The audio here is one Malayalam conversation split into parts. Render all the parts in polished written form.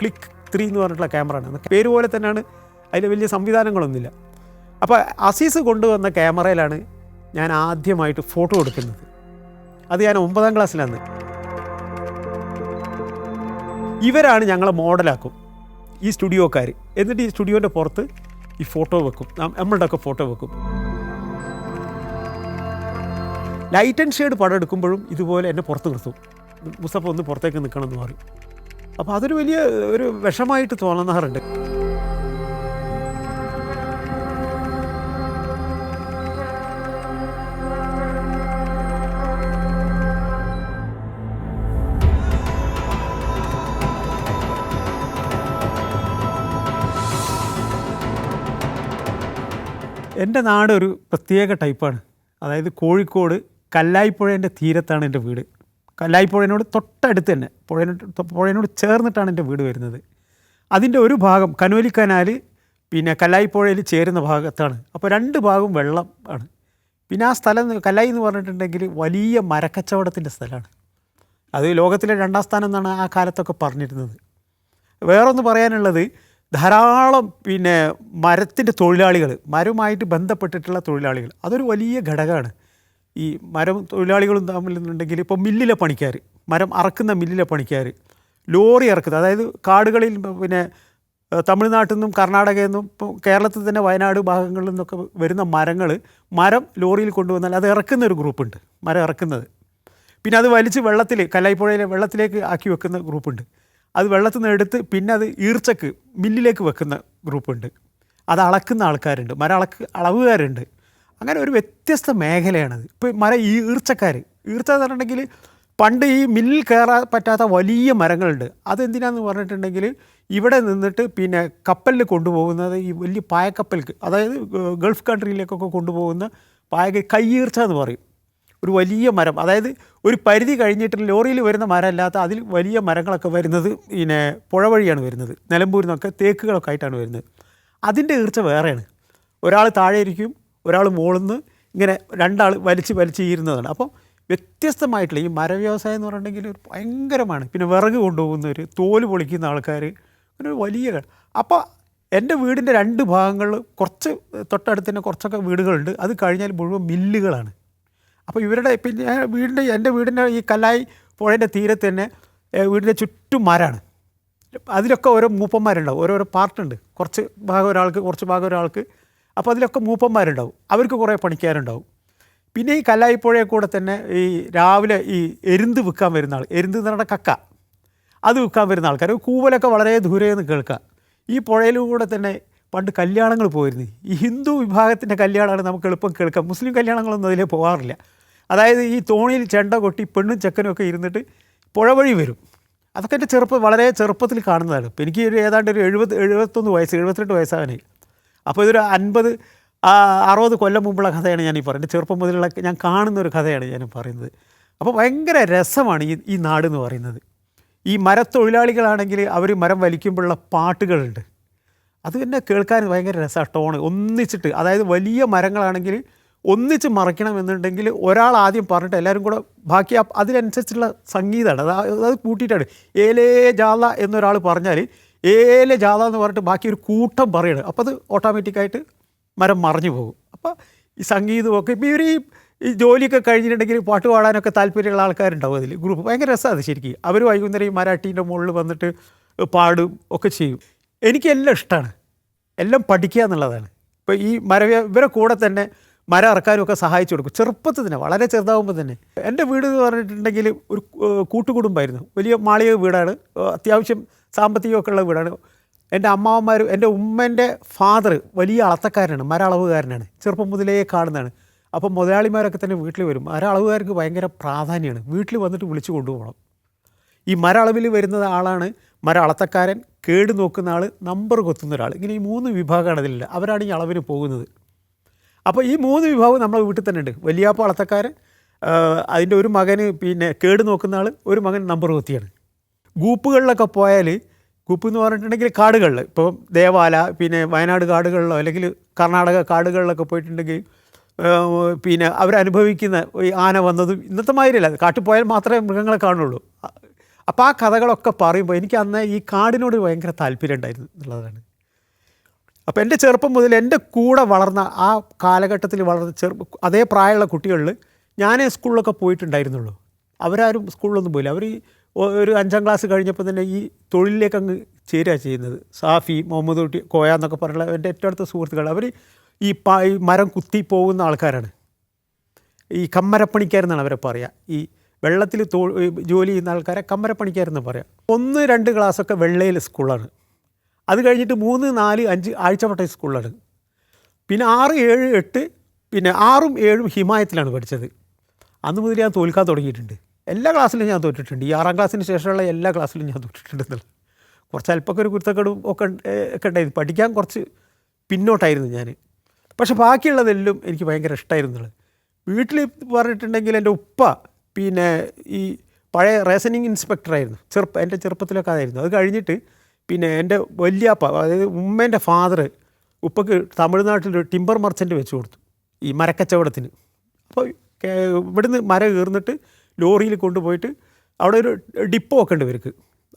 ക്ലിക്ക് 3 എന്ന് പറഞ്ഞിട്ടുള്ള ക്യാമറ ആണ്. പേര് പോലെ തന്നെയാണ്, അതിൽ വലിയ സംവിധാനങ്ങളൊന്നുമില്ല. അപ്പോൾ അസീസ് കൊണ്ടുവന്ന ക്യാമറയിലാണ് ഞാൻ ആദ്യമായിട്ട് ഫോട്ടോ എടുക്കുന്നത്. അത് ഞാൻ 9ാം ക്ലാസ്സിലാണ്. ഇവരാണ് ഞങ്ങളെ മോഡലാക്കും, ഈ സ്റ്റുഡിയോക്കാർ. എന്നിട്ട് ഈ സ്റ്റുഡിയോൻ്റെ പുറത്ത് ഈ ഫോട്ടോ വെക്കും, നമ്മളുടെയൊക്കെ ഫോട്ടോ വെക്കും. ലൈറ്റ് ആൻഡ് ഷെയ്ഡ് പടം എടുക്കുമ്പോഴും ഇതുപോലെ എന്നെ പുറത്ത് നിർത്തും. മുസ്തഫ ഒന്ന് പുറത്തേക്ക് നിൽക്കണം എന്ന് പറയും. അപ്പോൾ അതൊരു വലിയ ഒരു വിഷമായിട്ട് തോന്നാറുണ്ട്. എൻ്റെ നാട് ഒരു പ്രത്യേക ടൈപ്പാണ്. അതായത് കോഴിക്കോട് കല്ലായിപ്പുഴേൻ്റെ തീരത്താണ് എൻ്റെ വീട്. കല്ലായിപ്പുഴേനോട് തൊട്ടടുത്ത് തന്നെ, പുഴയോട് ചേർന്നിട്ടാണ് എൻ്റെ വീട് വരുന്നത്. അതിൻ്റെ ഒരു ഭാഗം കനോലി കനാൽ പിന്നെ കല്ലായിപ്പുഴയിൽ ചേരുന്ന ഭാഗത്താണ്. അപ്പോൾ 2 ഭാഗവും വെള്ളം ആണ്. പിന്നെ ആ സ്ഥലം കല്ലായി എന്ന് പറഞ്ഞിട്ടുണ്ടെങ്കിൽ വലിയ മരക്കച്ചവടത്തിൻ്റെ സ്ഥലമാണ്. അത് ലോകത്തിലെ 2ാം സ്ഥാനം എന്നാണ് ആ കാലത്തൊക്കെ പറഞ്ഞിരുന്നത്. വേറൊന്ന് പറയാനുള്ളത്, ധാരാളം പിന്നെ മരത്തിൻ്റെ തൊഴിലാളികൾ, മരവുമായിട്ട് ബന്ധപ്പെട്ടിട്ടുള്ള തൊഴിലാളികൾ, അതൊരു വലിയ ഘടകമാണ്. ഈ മരം തൊഴിലാളികളും തമ്മിലുണ്ടെങ്കിൽ ഇപ്പോൾ മില്ലിലെ പണിക്കാർ, മരം അറക്കുന്ന മില്ലിലെ പണിക്കാർ, ലോറി ഇറക്കുന്നത്, അതായത് കാടുകളിൽ പിന്നെ തമിഴ്നാട്ടിൽ നിന്നും കർണാടകയിൽ നിന്നും ഇപ്പോൾ കേരളത്തിൽ തന്നെ വയനാട് ഭാഗങ്ങളിൽ നിന്നൊക്കെ വരുന്ന മരം ലോറിയിൽ കൊണ്ടുവന്നാൽ അത് ഇറക്കുന്ന ഒരു ഗ്രൂപ്പുണ്ട്, മരം ഇറക്കുന്നത്. പിന്നെ അത് വലിച്ച് വെള്ളത്തിൽ, കല്ലായിപ്പുഴയിലെ വെള്ളത്തിലേക്ക് ആക്കി വെക്കുന്ന ഗ്രൂപ്പുണ്ട്. അത് വെള്ളത്തിൽ നിന്ന് എടുത്ത് പിന്നെ അത് ഈർച്ചക്ക് മില്ലിലേക്ക് വെക്കുന്ന ഗ്രൂപ്പുണ്ട്. അത് അളക്കുന്ന ആൾക്കാരുണ്ട്, അളവുകാരുണ്ട്. അങ്ങനെ ഒരു വ്യത്യസ്ത മേഖലയാണത്. ഇപ്പോൾ ഈർച്ചക്കാർ എന്ന് പറഞ്ഞിട്ടുണ്ടെങ്കിൽ പണ്ട് ഈ മില്ലിൽ കയറാൻ പറ്റാത്ത വലിയ മരങ്ങളുണ്ട്. അതെന്തിനാന്ന് പറഞ്ഞിട്ടുണ്ടെങ്കിൽ ഇവിടെ നിന്നിട്ട് പിന്നെ കപ്പലിൽ കൊണ്ടുപോകുന്നത് ഈ വലിയ പായക്കപ്പൽക്ക്, അതായത് ഗൾഫ് കൺട്രിയിലേക്കൊക്കെ കൊണ്ടുപോകുന്ന കയ്യീർച്ച എന്ന് പറയും. ഒരു വലിയ മരം, അതായത് ഒരു പരിധി കഴിഞ്ഞിട്ട് ലോറിയിൽ വരുന്ന മരമല്ലാത്ത അതിൽ വലിയ മരങ്ങളൊക്കെ വരുന്നത് പിന്നെ പുഴ വഴിയാണ് വരുന്നത്. നിലമ്പൂരിൽ നിന്നൊക്കെ തേക്കുകളൊക്കെ ആയിട്ടാണ് വരുന്നത്. അതിൻ്റെ ഈർച്ച വേറെയാണ്. ഒരാൾ താഴെ ഇരിക്കും, ഒരാൾ മുകളിൽ നിന്ന് ഇങ്ങനെ 2 ആൾ വലിച്ച് ഈരുന്നതാണ്. അപ്പോൾ വ്യത്യസ്തമായിട്ടുള്ള ഈ മരവ്യവസായം എന്ന് പറഞ്ഞിട്ടുണ്ടെങ്കിൽ ഒരു ഭയങ്കരമാണ്. പിന്നെ വിറക് കൊണ്ടുപോകുന്നവർ, തോല് പൊളിക്കുന്ന ആൾക്കാർ, അങ്ങനെ ഒരു വലിയ. അപ്പോൾ എൻ്റെ വീടിൻ്റെ 2 ഭാഗങ്ങളിൽ കുറച്ച് തൊട്ടടുത്ത് തന്നെ കുറച്ചൊക്കെ വീടുകളുണ്ട്. അത് കഴിഞ്ഞാൽ മുഴുവൻ മില്ലുകളാണ്. അപ്പോൾ ഇവരുടെ പിന്നെ എൻ്റെ വീടിൻ്റെ ഈ കല്ലായി പുഴേൻ്റെ തീരത്ത് തന്നെ വീടിൻ്റെ ചുറ്റും മരമാണ്. അതിലൊക്കെ ഓരോ മൂപ്പന്മാരുണ്ടാവും, ഓരോരോ പാർട്ടുണ്ട്. കുറച്ച് ഭാഗം ഒരാൾക്ക്, കുറച്ച് ഭാഗം ഒരാൾക്ക്. അപ്പോൾ അതിലൊക്കെ മൂപ്പന്മാരുണ്ടാവും, അവർക്ക് കുറേ പണിക്കാരുണ്ടാവും. പിന്നെ ഈ കല്ലായി പുഴയിൽ കൂടെ തന്നെ ഈ രാവിലെ ഈ എരുന്ത് വിൽക്കാൻ വരുന്ന ആൾ, എരുന്ത് എന്ന് പറഞ്ഞാൽ കക്ക, അത് വിൽക്കാൻ വരുന്ന ആൾക്കാർ, കൂവലൊക്കെ വളരെ ദൂരെ നിന്ന് കേൾക്കാം. ഈ പുഴയിലൂടെ തന്നെ പണ്ട് കല്യാണങ്ങൾ പോയിരുന്നു. ഈ ഹിന്ദു വിഭാഗത്തിൻ്റെ കല്യാണമാണ് നമുക്ക് എളുപ്പം കേൾക്കാം. മുസ്ലിം കല്യാണങ്ങളൊന്നും അതിലേ പോകാറില്ല. അതായത് ഈ തോണിയിൽ ചെണ്ട കൊട്ടി പെണ്ണും ചെക്കനും ഒക്കെ ഇരുന്നിട്ട് പുഴ വഴി വരും. അതൊക്കെ എൻ്റെ വളരെ ചെറുപ്പത്തിൽ കാണുന്നതാണ്. ഇപ്പോൾ എനിക്ക് ഏതാണ്ട് ഒരു 71 വയസ്സ്, 72 വയസ്സാകാനായി. അപ്പോൾ ഇതൊരു 50-60 കൊല്ലം മുമ്പുള്ള കഥയാണ് ഞാനീ പറയുന്നത്. ചെറുപ്പം മുതലുള്ള ഞാൻ കാണുന്ന ഒരു കഥയാണ് ഞാൻ പറയുന്നത്. അപ്പോൾ ഭയങ്കര രസമാണ് ഈ നാടെന്ന് പറയുന്നത്. ഈ മരത്തൊഴിലാളികളാണെങ്കിൽ അവർ മരം വലിക്കുമ്പോഴുള്ള പാട്ടുകളുണ്ട്, അത് തന്നെ കേൾക്കാൻ ഭയങ്കര രസമാണ്. ടോണ് ഒന്നിച്ചിട്ട്, അതായത് വലിയ മരങ്ങളാണെങ്കിൽ ഒന്നിച്ച് മറയ്ക്കണമെന്നുണ്ടെങ്കിൽ ഒരാൾ ആദ്യം പറഞ്ഞിട്ട് എല്ലാവരും കൂടെ ബാക്കി അതിനനുസരിച്ചുള്ള സംഗീതമാണ്. അത് കൂട്ടിയിട്ടാണ്. ഏലേ ജാല എന്നൊരാൾ പറഞ്ഞാൽ ഏലെ ജാല എന്ന് പറഞ്ഞിട്ട് ബാക്കി ഒരു കൂട്ടം പറയണം. അപ്പോൾ അത് ഓട്ടോമാറ്റിക്കായിട്ട് മരം മറിഞ്ഞു പോകും. അപ്പോൾ ഈ സംഗീതമൊക്കെ ഇപ്പോൾ ഇവർ ഈ ജോലിയൊക്കെ കഴിഞ്ഞിട്ടുണ്ടെങ്കിൽ പാട്ട് പാടാനൊക്കെ താല്പര്യമുള്ള ആൾക്കാരുണ്ടാവും അതിൽ ഗ്രൂപ്പ്. ഭയങ്കര രസമാണ് ശരിക്കും. അവർ വൈകുന്നേരം ഈ മരാട്ടീൻ്റെ മുകളിൽ വന്നിട്ട് പാടും ഒക്കെ ചെയ്യും. എനിക്കെല്ലാം ഇഷ്ടമാണ്, എല്ലാം പഠിക്കുക എന്നുള്ളതാണ്. ഇപ്പോൾ ഈ ഇവരെ കൂടെ തന്നെ മരം ഇറക്കാനുമൊക്കെ സഹായിച്ചു കൊടുക്കും. ചെറുപ്പത്തിൽ തന്നെ, വളരെ ചെറുതാവുമ്പോൾ തന്നെ. എൻ്റെ വീട് എന്ന് പറഞ്ഞിട്ടുണ്ടെങ്കിൽ ഒരു കൂട്ടുകുടുംബമായിരുന്നു. വലിയ മാളിക വീടാണ്, അത്യാവശ്യം സാമ്പത്തികമൊക്കെ ഉള്ള വീടാണ്. എൻ്റെ അമ്മാവന്മാർ, എൻ്റെ ഉമ്മേൻ്റെ ഫാദർ വലിയ അളത്തക്കാരനാണ്, മര അളവുകാരനാണ്. ചെറുപ്പം മുതലേ കാണുന്നതാണ്. അപ്പം മുതലാളിമാരൊക്കെ തന്നെ വീട്ടിൽ വരും. മര അളവുകാർക്ക് ഭയങ്കര പ്രാധാന്യമാണ്. വീട്ടിൽ വന്നിട്ട് വിളിച്ചു കൊണ്ടുപോകണം. ഈ മര അളവിൽ വരുന്ന ആളാണ് മര അളത്തക്കാരൻ, കേട് നോക്കുന്ന ആൾ, നമ്പർ കൊത്തുന്ന ഒരാൾ. ഇങ്ങനെ ഈ 3 വിഭാഗമാണ് അതിലില്ല. അവരാണ് ഈ അളവിന് പോകുന്നത്. അപ്പോൾ ഈ 3 വിഭാഗം നമ്മളെ വീട്ടിൽ തന്നെ ഉണ്ട്. വലിയാപ്പ അളത്തക്കാരൻ, അതിൻ്റെ ഒരു മകന് പിന്നെ കേട് നോക്കുന്ന ആൾ, ഒരു മകൻ നമ്പർ കൊത്തിയാണ്. ഗ്രൂപ്പുകളിലൊക്കെ പോയാൽ, ഗ്രൂപ്പ് എന്ന് പറഞ്ഞിട്ടുണ്ടെങ്കിൽ കാടുകളിൽ, ഇപ്പോൾ ദേവാല, പിന്നെ വയനാട് കാടുകളിലോ അല്ലെങ്കിൽ കർണാടക കാടുകളിലൊക്കെ പോയിട്ടുണ്ടെങ്കിൽ പിന്നെ അവരനുഭവിക്കുന്ന ഈ ആന വന്നതും ഇന്നത്തെ മാതിരിയല്ല. കാട്ടിൽ പോയാൽ മാത്രമേ മൃഗങ്ങളെ കാണുള്ളൂ. അപ്പോൾ ആ കഥകളൊക്കെ പറയുമ്പോൾ എനിക്ക് അന്ന് ഈ കാടിനോട് ഭയങ്കര താല്പര്യം ഉണ്ടായിരുന്നു എന്നുള്ളതാണ്. അപ്പോൾ എൻ്റെ ചെറുപ്പം മുതൽ എൻ്റെ കൂടെ വളർന്ന ആ കാലഘട്ടത്തിൽ വളർന്ന അതേ പ്രായമുള്ള കുട്ടികളിൽ ഞാനേ സ്കൂളിലൊക്കെ പോയിട്ടുണ്ടായിരുന്നുള്ളൂ. അവരാരും സ്കൂളിലൊന്നും പോയില്ല. അവർ ഒരു 5ാം ക്ലാസ് കഴിഞ്ഞപ്പോൾ തന്നെ ഈ തൊഴിലിലേക്ക് അങ്ങ് ചേരുക ചെയ്യുന്നത്. സാഫി, മുഹമ്മദ് കുട്ടി, കോയ എന്നൊക്കെ പറഞ്ഞുള്ള എൻ്റെ ഏറ്റവും അടുത്ത സുഹൃത്തുക്കൾ അവർ ഈ മരം കുത്തി പോകുന്ന ആൾക്കാരാണ്. ഈ കമ്മരപ്പണിക്കാരെന്നാണ് അവരെ പറയുക. ഈ വെള്ളത്തിൽ ജോലി ചെയ്യുന്ന ആൾക്കാരെ കമ്മരപ്പണിക്കാരെന്ന് പറയാം. 1-2 ക്ലാസ്സൊക്കെ വെള്ളയിൽ സ്കൂളാണ്. അത് കഴിഞ്ഞിട്ട് 3, 4, 5 ആഴ്ചവട്ട സ്കൂളിലാണ്. പിന്നെ 6, 7, 8 പിന്നെ 6ഉം 7ഉം ഹിമായത്തിലാണ് പഠിച്ചത്. അന്ന് മുതൽ ഞാൻ തോൽക്കാൻ തുടങ്ങിയിട്ടുണ്ട്. എല്ലാ ക്ലാസ്സിലും ഞാൻ തോറ്റിട്ടുണ്ട്. ഈ 6ാം ക്ലാസ്സിന് ശേഷമുള്ള എല്ലാ ക്ലാസ്സിലും ഞാൻ തോറ്റിട്ടുണ്ടെന്നുള്ളത്. കുറച്ച് അല്പമൊക്കെ ഒരു കുരുത്തക്കേടും ഒക്കെ ഉണ്ടായിരുന്നു. പഠിക്കാൻ കുറച്ച് പിന്നോട്ടായിരുന്നു ഞാൻ. പക്ഷെ ബാക്കിയുള്ളതെല്ലാം എനിക്ക് ഭയങ്കര ഇഷ്ടമായിരുന്നുള്ളത്. വീട്ടിൽ പറഞ്ഞിട്ടുണ്ടെങ്കിൽ എൻ്റെ ഉപ്പ പിന്നെ ഈ പഴയ റേഷനിങ് ഇൻസ്പെക്ടറായിരുന്നു. എൻ്റെ ചെറുപ്പത്തിലൊക്കെ അതായിരുന്നു. അത് കഴിഞ്ഞിട്ട് പിന്നെ എൻ്റെ വല്യാപ്പ, അതായത് ഉമ്മേൻ്റെ ഫാദർ ഉപ്പക്ക് തമിഴ്നാട്ടിലൊരു ടിമ്പർ മർച്ചൻ്റ് വെച്ച് കൊടുത്തു ഈ മരക്കച്ചവടത്തിന്. അപ്പോൾ ഇവിടുന്ന് മരം കീർന്നിട്ട് ലോറിയിൽ കൊണ്ടുപോയിട്ട് അവിടെ ഒരു ഡിപ്പോ ഒക്കെ ഉണ്ട് ഇവർക്ക്.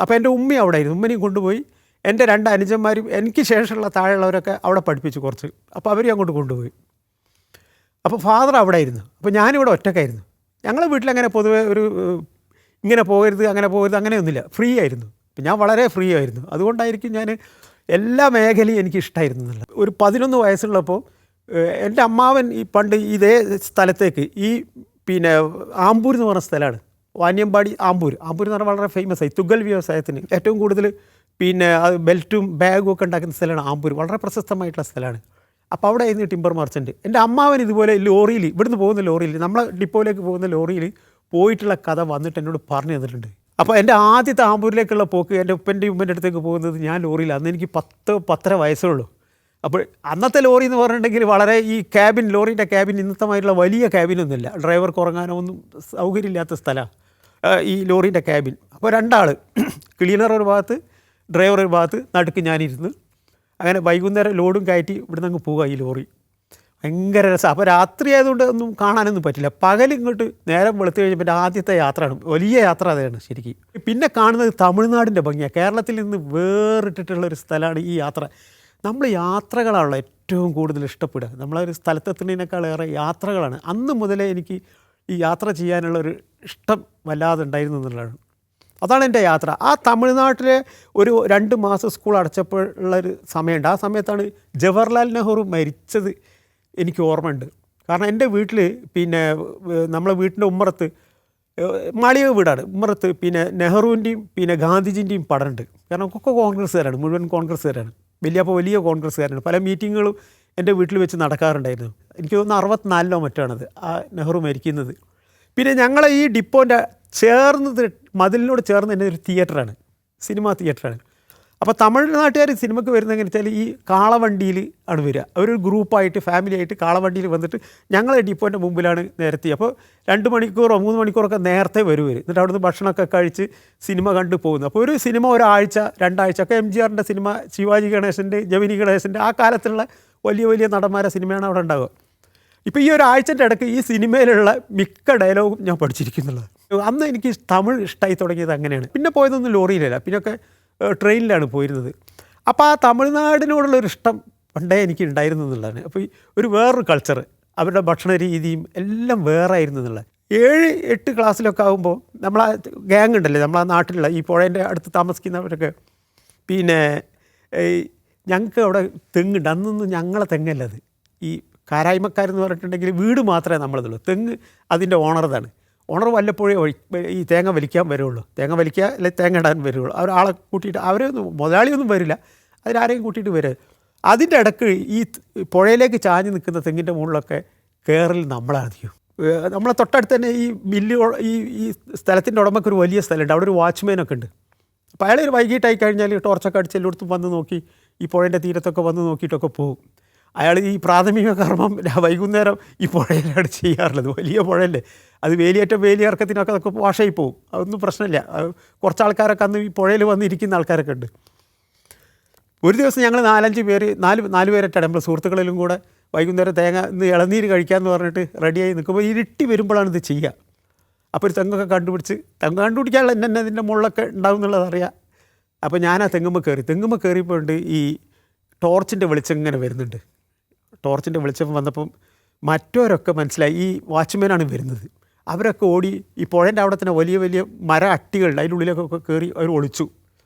അപ്പോൾ എൻ്റെ ഉമ്മ അവിടെ ആയിരുന്നു. ഉമ്മനെയും കൊണ്ടുപോയി എൻ്റെ 2 അനുജന്മാരും എനിക്ക് ശേഷമുള്ള താഴെയുള്ളവരൊക്കെ അവിടെ പഠിപ്പിച്ചു കുറച്ച്. അപ്പോൾ അവരെയും അങ്ങോട്ട് കൊണ്ടുപോയി. അപ്പോൾ ഫാദർ അവിടെ ആയിരുന്നു. അപ്പോൾ ഞാനിവിടെ ഒറ്റക്കായിരുന്നു. ഞങ്ങളെ വീട്ടിലങ്ങനെ പൊതുവേ ഒരു ഇങ്ങനെ പോകരുത് അങ്ങനെ പോകരുത് അങ്ങനെയൊന്നുമില്ല. ഫ്രീ ആയിരുന്നു. ഞാൻ വളരെ ഫ്രീ ആയിരുന്നു. അതുകൊണ്ടായിരിക്കും ഞാൻ എല്ലാ മേഖലയും എനിക്ക് ഇഷ്ടമായിരുന്നു എന്നുള്ളത്. ഒരു 11 വയസ്സുള്ളപ്പോൾ എൻ്റെ അമ്മാവൻ ഈ പണ്ട് ഇതേ സ്ഥലത്തേക്ക് ഈ പിന്നെ ആമ്പൂർ എന്ന് പറഞ്ഞ സ്ഥലമാണ്, വാന്യമ്പാടി ആമ്പൂർ എന്ന് പറഞ്ഞാൽ വളരെ ഫേമസ് ആയി തുകൽ വ്യവസായത്തിന് ഏറ്റവും കൂടുതൽ പിന്നെ ബെൽറ്റും ബാഗും ഒക്കെ ഉണ്ടാക്കുന്ന സ്ഥലമാണ് ആമ്പൂർ. വളരെ പ്രശസ്തമായിട്ടുള്ള സ്ഥലമാണ്. അപ്പോൾ അവിടെ ആയിരുന്നു ടിമ്പർ മർച്ചൻറ്റ്. എൻ്റെ അമ്മാവൻ ഇതുപോലെ ലോറിയിൽ ഇവിടുന്ന് പോകുന്ന ലോറിയിൽ നമ്മളെ ഡിപ്പോയിലേക്ക് പോകുന്ന ലോറിയിൽ പോയിട്ടുള്ള കഥ വന്നിട്ട് എന്നോട് പറഞ്ഞു തന്നിട്ടുണ്ട്. അപ്പോൾ എൻ്റെ ആദ്യത്തെ ആമ്പൂരിലേക്കുള്ള പോക്ക് എൻ്റെ ഉപ്പൻ്റെയും ഉമ്മൻ്റെ അടുത്തേക്ക് പോകുന്നത് ഞാൻ ലോറിയിൽ. അന്ന് എനിക്ക് 10-10.5 വയസ്സേ ഉള്ളൂ. അപ്പോൾ അന്നത്തെ ലോറി എന്ന് പറഞ്ഞിട്ടുണ്ടെങ്കിൽ വളരെ ഈ ക്യാബിൻ, ലോറിൻ്റെ ക്യാബിൻ ഇന്നത്തമായിട്ടുള്ള വലിയ ക്യാബിനൊന്നുമില്ല. ഡ്രൈവർക്ക് ഉറങ്ങാനോ ഒന്നും സൗകര്യമില്ലാത്ത സ്ഥലമാണ് ഈ ലോറിൻ്റെ ക്യാബിൻ. അപ്പോൾ 2 ആൾ, ക്ലീനർ ഒരു ഭാഗത്ത്, ഡ്രൈവർ ഒരു ഭാഗത്ത്, നടുക്ക് ഞാനിരുന്ന് അങ്ങനെ വൈകുന്നേരം ലോഡും കയറ്റി ഇവിടുന്ന് അങ്ങ് പോവുക ഈ ലോറി. ഭയങ്കര രസം. അപ്പോൾ രാത്രി ആയതുകൊണ്ട് ഒന്നും കാണാനൊന്നും പറ്റില്ല. പകലിങ്ങോട്ട് നേരം വെളുത്ത് കഴിഞ്ഞപ്പോൾ എൻ്റെ ആദ്യത്തെ യാത്രയാണ്, വലിയ യാത്ര അതാണ് ശരിക്കും. പിന്നെ കാണുന്നത് തമിഴ്നാടിൻ്റെ ഭംഗിയാണ്. കേരളത്തിൽ നിന്ന് വേറിട്ടിട്ടുള്ളൊരു സ്ഥലമാണ് ഈ യാത്ര. നമ്മൾ യാത്രകളാണല്ലോ ഏറ്റവും കൂടുതൽ ഇഷ്ടപ്പെടുക. നമ്മളൊരു സ്ഥലത്തെത്തുന്നതിനേക്കാളേറെ യാത്രകളാണ്. അന്ന് മുതലേ എനിക്ക് ഈ യാത്ര ചെയ്യാനുള്ളൊരു ഇഷ്ടം വല്ലാതെ ഉണ്ടായിരുന്നു എന്നുള്ളതാണ്. അതാണ് എൻ്റെ യാത്ര. ആ തമിഴ്നാട്ടിലെ ഒരു 2 മാസം സ്കൂൾ അടച്ചപ്പോഴുള്ളൊരു സമയമുണ്ട്. ആ സമയത്താണ് ജവഹർലാൽ നെഹ്റു മരിച്ചത് എനിക്ക് ഓർമ്മയുണ്ട്. കാരണം എൻ്റെ വീട്ടിൽ പിന്നെ നമ്മളെ വീട്ടിൻ്റെ ഉമ്മറത്ത് മാളിക വീടാണ്. ഉമ്മറത്ത് പിന്നെ നെഹ്റുവിൻ്റെയും പിന്നെ ഗാന്ധിജിൻ്റെയും പടമുണ്ട്. കാരണം ഒക്കെ കോൺഗ്രസ്സുകാരാണ്, മുഴുവൻ കോൺഗ്രസ്സുകാരാണ്. വലിയ കോൺഗ്രസ്സുകാരാണ്. പല മീറ്റിങ്ങുകളും എൻ്റെ വീട്ടിൽ വെച്ച് നടക്കാറുണ്ടായിരുന്നു. എനിക്ക് തോന്നുന്നു 64-ലോ മറ്റാണത് ആ നെഹ്റു മരിക്കുന്നത്. പിന്നെ ഞങ്ങളെ ഈ ഡിപ്പോൻ്റെ ചേർന്നത് മതിലിനോട് ചേർന്ന് തന്നെ ഒരു തിയേറ്ററാണ്, സിനിമാ തിയേറ്ററാണ്. അപ്പോൾ തമിഴ്നാട്ടുകാർ സിനിമയ്ക്ക് വരുന്നത് എങ്ങനെ വെച്ചാൽ ഈ കാളവണ്ടിയിൽ ആണ് വരിക. അവരൊരു ഗ്രൂപ്പായിട്ട് ഫാമിലിയായിട്ട് കാളവണ്ടിയിൽ വന്നിട്ട് ഞങ്ങളെ ഡിപ്പോൻ്റെ മുമ്പിലാണ് നിരത്തി. അപ്പോൾ 2 മണിക്കൂറോ 3 മണിക്കൂറൊക്കെ നേരത്തെ വരും. എന്നിട്ട് അവിടുന്ന് ഭക്ഷണമൊക്കെ കഴിച്ച് സിനിമ കണ്ടു പോകുന്നു. അപ്പോൾ ഒരു സിനിമ ഒരാഴ്ച 2 ആഴ്ച ഒക്കെ MGRൻ്റെ സിനിമ, ശിവാജി ഗണേശൻ്റെ, ജമിനി ഗണേശൻ്റെ ആ കാലത്തുള്ള വലിയ നടന്മാരെ സിനിമയാണ് അവിടെ ഉണ്ടാവുക. ഇപ്പോൾ ഈ ഒരാഴ്ചൻ്റെ ഇടയ്ക്ക് ഈ സിനിമയിലുള്ള മിക്ക ഡയലോഗും ഞാൻ പഠിച്ചിരിക്കുന്നുള്ളത്. അന്ന് എനിക്ക് തമിഴ് ഇഷ്ടമായി തുടങ്ങിയത് അങ്ങനെയാണ്. പിന്നെ പോയതൊന്നും ലോറിയിലല്ല, പിന്നൊക്കെ ട്രെയിനിലാണ് പോയിരുന്നത്. അപ്പോൾ ആ തമിഴ്നാടിനോടുള്ളൊരു ഇഷ്ടം പണ്ടേ എനിക്ക് ഉണ്ടായിരുന്നു എന്നുള്ളതാണ്. അപ്പോൾ ഈ വേറൊരു കൾച്ചർ, അവരുടെ ഭക്ഷണ രീതിയും എല്ലാം വേറെ ആയിരുന്നു എന്നുള്ളത്. 7-8 ക്ലാസ്സിലൊക്കെ ആകുമ്പോൾ നമ്മളാ ഗ്യാങ് ഉണ്ടല്ലേ, നമ്മളാ നാട്ടിലുള്ള ഈ പുഴേൻ്റെ അടുത്ത് താമസിക്കുന്നവരൊക്കെ, പിന്നെ ഞങ്ങൾക്ക് അവിടെ തെങ്ങുണ്ട്. അന്നൊന്നും ഞങ്ങളെ തെങ്ങല്ല അത്, ഈ കാരായ്മക്കാരെന്ന് പറഞ്ഞിട്ടുണ്ടെങ്കിൽ വീട് മാത്രമേ നമ്മളിതുള്ളൂ. തെങ്ങ് അതിൻ്റെ ഓണറതാണ്. ഓണർ വല്ലപ്പോഴേ ഈ തേങ്ങ വലിക്കാൻ വരുള്ളൂ. തേങ്ങ വലിക്കുക അല്ലെങ്കിൽ തേങ്ങ ഇടാൻ വരുള്ളൂ. ആളെ കൂട്ടിയിട്ട് അവരൊന്നും മുതലാളിയൊന്നും വരില്ല, അതിലാരെയും കൂട്ടിയിട്ട് വരിക. അതിൻ്റെ ഇടയ്ക്ക് ഈ പുഴയിലേക്ക് ചാഞ്ഞ് നിൽക്കുന്ന തെങ്ങിൻ്റെ മുകളിലൊക്കെ കയറൽ നമ്മളാധികം. നമ്മളെ തൊട്ടടുത്ത് തന്നെ ഈ മില്ല്, ഈ സ്ഥലത്തിൻ്റെ ഉടമയ്ക്ക് ഒരു വലിയ സ്ഥലമുണ്ട്. അവിടെ ഒരു വാച്ച്മാനൊക്കെ ഉണ്ട്. അപ്പോൾ അയാൾ ഒരു വൈകിട്ടായി കഴിഞ്ഞാൽ ടോർച്ചൊക്കെ അടിച്ച് എല്ലായിടത്തും വന്ന് നോക്കി ഈ പുഴേൻ്റെ തീരത്തൊക്കെ വന്ന് നോക്കിയിട്ടൊക്കെ പോകും. അയാൾ ഈ പ്രാഥമിക കർമ്മം വൈകുന്നേരം ഈ പുഴയിലാണ് ചെയ്യാറുള്ളത്. വലിയ പുഴയല്ലേ, അത് വേലിയിറക്കത്തിനൊക്കെ അതൊക്കെ വാഷായി പോകും. അതൊന്നും പ്രശ്നമില്ല. കുറച്ച് ആൾക്കാരൊക്കെ അന്ന് ഈ പുഴയിൽ വന്നിരിക്കുന്ന ആൾക്കാരൊക്കെ ഉണ്ട്. ഒരു ദിവസം ഞങ്ങൾ 4-5 പേര്, 4 പേരൊക്കെ നമ്മൾ സുഹൃത്തുക്കളിലും കൂടെ വൈകുന്നേരം തേങ്ങ ഇന്ന് ഇളനീര് കഴിക്കാമെന്ന് പറഞ്ഞിട്ട് റെഡിയായി നിൽക്കുമ്പോൾ ഇരുട്ടി വരുമ്പോഴാണ് ഇത് ചെയ്യുക. അപ്പോൾ ഒരു തെങ്ങൊക്കെ കണ്ടുപിടിച്ച് തെങ്ങ് കണ്ടുപിടിക്കാനുള്ള എന്നെ അതിൻ്റെ മുകളിലൊക്കെ ഉണ്ടാവും എന്നുള്ളത് അറിയാം. അപ്പോൾ ഞാൻ ആ തെങ്ങുമ്മ കയറിയപ്പോൾ ഉണ്ട് ഈ ടോർച്ചിൻ്റെ വെളിച്ചം ഇങ്ങനെ വരുന്നുണ്ട്. ടോർച്ചിൻ്റെ വെളിച്ചം വന്നപ്പം മറ്റവരൊക്കെ മനസ്സിലായി ഈ വാച്ച്മാനാണ് വരുന്നത്. അവരൊക്കെ ഓടി ഈ പുഴേൻ്റെ അവിടെ തന്നെ വലിയ വലിയ മര അട്ടികളുണ്ട്, അതിൻ്റെ ഉള്ളിലൊക്കെ കയറി അവർ ഒളിച്ചു.